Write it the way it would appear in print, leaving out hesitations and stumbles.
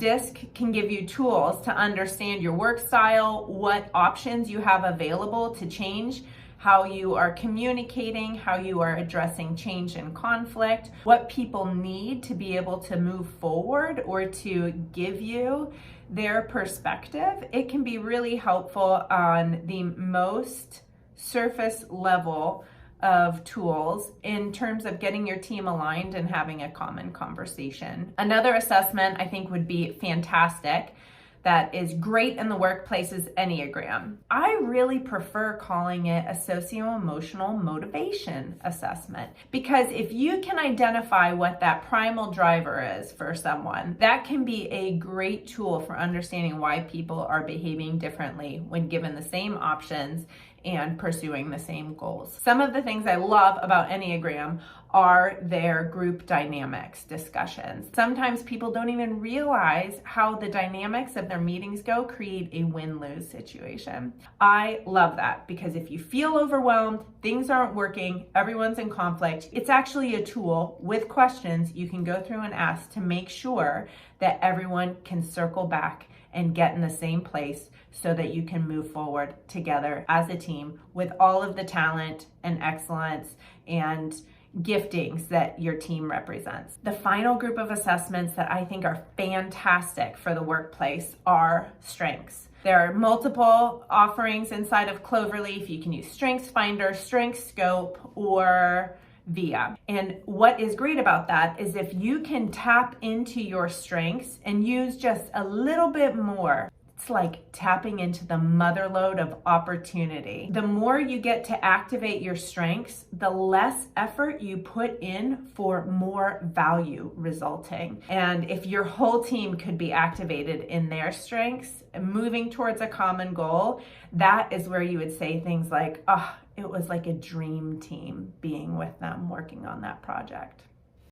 DISC can give you tools to understand your work style, what options you have available to change how you are communicating, how you are addressing change and conflict, what people need to be able to move forward or to give you their perspective. It can be really helpful on the most surface level of tools in terms of getting your team aligned and having a common conversation. Another assessment I think would be fantastic that is great in the workplace is Enneagram. I really prefer calling it a socio-emotional motivation assessment, because if you can identify what that primal driver is for someone, that can be a great tool for understanding why people are behaving differently when given the same options and pursuing the same goals. Some of the things I love about Enneagram are their group dynamics discussions. Sometimes people don't even realize how the dynamics of their meetings go create a win-lose situation. I love that, because if you feel overwhelmed, things aren't working, everyone's in conflict, it's actually a tool with questions you can go through and ask to make sure that everyone can circle back and get in the same place so that you can move forward together as a team with all of the talent and excellence and giftings that your team represents. The final group of assessments that I think are fantastic for the workplace are strengths. There are multiple offerings inside of Cloverleaf. You can use Strengths Finder, Strengths Scope, or VIA. And what is great about that is if you can tap into your strengths and use just a little bit more, it's like tapping into the mother lode of opportunity. The more you get to activate your strengths, the less effort you put in for more value resulting. And if your whole team could be activated in their strengths, moving towards a common goal, that is where you would say things like, oh, it was like a dream team being with them working on that project.